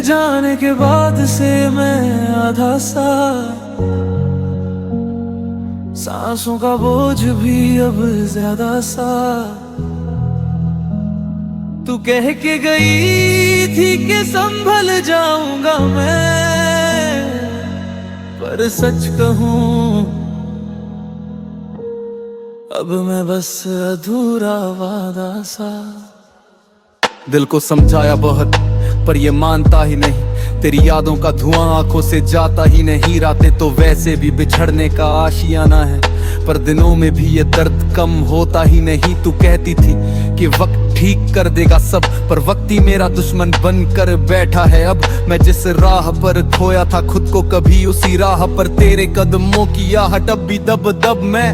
तेरे जाने के बाद से मैं आधा सा, सांसों का बोझ भी अब ज्यादा सा। तू कह के गई थी कि संभल जाऊंगा मैं, पर सच कहूं अब मैं बस अधूरा वादा सा। दिल को समझाया बहुत पर ये मानता ही नहीं, तेरी यादों का धुआं आंखों से जाता ही नहीं। रातें तो वैसे भी बिछड़ने का आशियाना है, पर दिनों में भी ये दर्द कम होता ही नहीं। तू कहती थी कि वक्त ठीक कर देगा सब, पर वक्त ही मेरा दुश्मन बन कर बैठा है अब। मैं जिस राह पर खोया था खुद को कभी उसी राह पर तेरे कदमों की आहट अब भी दब दब। मैं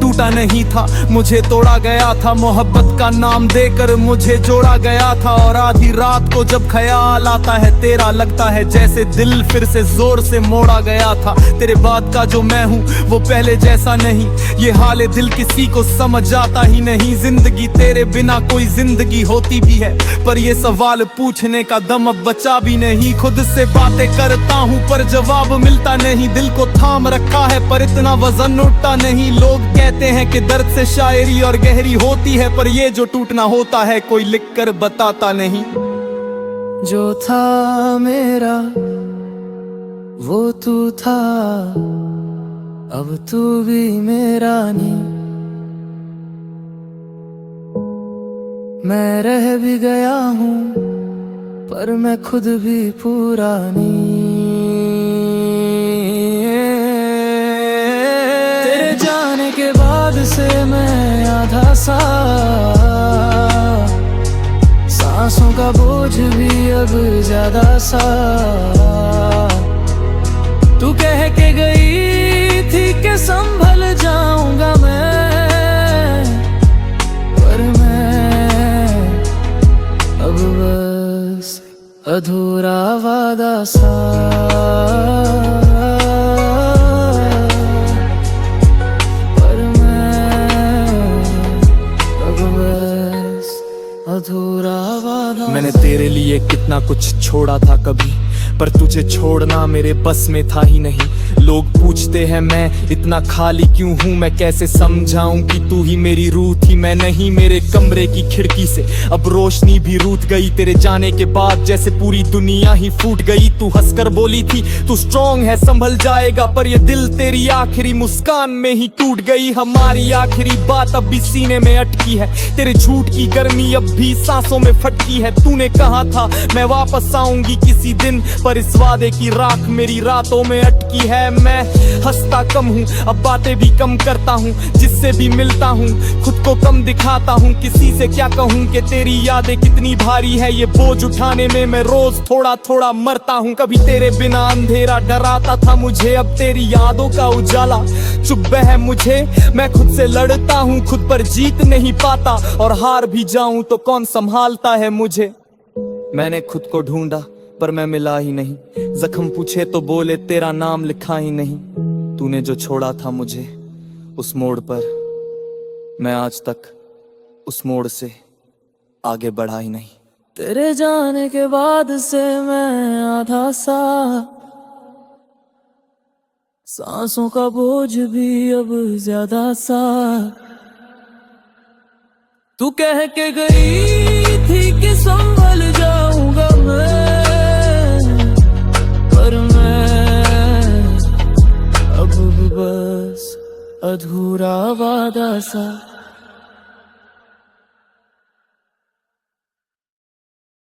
टूटा नहीं था, मुझे तोड़ा गया था, मोहब्बत का नाम देकर मुझे जोड़ा गया था। और आधी रात को जब ख्याल आता है तेरा, लगता है जैसे दिल फिर से जोर से मोड़ा गया था। तेरे बाद का जो मैं हूँ वो पहले जैसा नहीं, ये हाल दिल किसी को समझ आता ही नहीं। जिंदगी तेरे बिना कोई जिंदगी होती भी है, पर ये सवाल पूछने का दम अब बचा भी नहीं। खुद से बातें करता हूँ पर जवाब मिलता नहीं, दिल को थाम रखा है पर इतना वजन उठता नहीं। लोग कहते हैं कि दर्द से शायरी और गहरी होती है, पर ये जो टूटना होता है कोई लिख कर बताता नहीं। जो था मेरा वो तू था, अब तू भी मेरा नहीं। मैं रह भी गया हूँ पर मैं खुद भी पूरा नहीं। तेरे जाने के बाद से मैं आधा सा, सांसों का बोझ भी अब ज्यादा सा। तू कह के गई थी कि संभल जाऊंगा मैं, पर मैं अब बस अधूरा वादा सा। पर मैं अब बस अधूरा वादा। मैंने तेरे लिए कितना कुछ छोड़ा था कभी, पर तुझे छोड़ना मेरे बस में था ही नहीं। लोग पूछते हैं मैं इतना खाली क्यों हूँ, मैं कैसे समझाऊं कि तू ही मेरी रूह थी मैं नहीं। मेरे कमरे की खिड़की से अब रोशनी भी रूठ गई, तेरे जाने के बाद जैसे पूरी दुनिया ही फूट गई। तू हंसकर बोली थी तू स्ट्रॉन्ग है संभल जाएगा, पर ये दिल तेरी आखिरी मुस्कान में ही टूट गई। हमारी आखिरी बात अब भी सीने में अटकी है, तेरे झूठ की गर्मी अब भी सांसों में फटकी है। तूने कहा था मैं वापस आऊंगी किसी दिन, पर इस वादे की राख मेरी रातों में अटकी है। मैं हंसता कम हूँ अब बातें भी कम करता हूँ, जिससे भी मिलता हूँ खुद को कम दिखाता हूँ। किसी से क्या कहूँ कि तेरी यादें कितनी भारी है, ये बोझ उठाने में मैं रोज थोड़ा थोड़ा मरता हूँ। कभी तेरे बिना अंधेरा डराता था मुझे, अब तेरी यादों का उजाला चुभ है मुझे। मैं खुद से लड़ता हूँ खुद पर जीत नहीं पाता, और हार भी जाऊं तो कौन संभालता है मुझे। मैंने खुद को ढूंढा पर मैं मिला ही नहीं, जख्म पूछे तो बोले तेरा नाम लिखा ही नहीं। तूने जो छोड़ा था मुझे उस मोड़ पर, मैं आज तक उस मोड़ से आगे बढ़ा ही नहीं। तेरे जाने के बाद से मैं आधा सा, सांसों का बोझ भी अब ज्यादा सा। तू कह के गई थी कि संभल जाऊंगा मैं, पर मैं अब बस अधूरा वादा सा।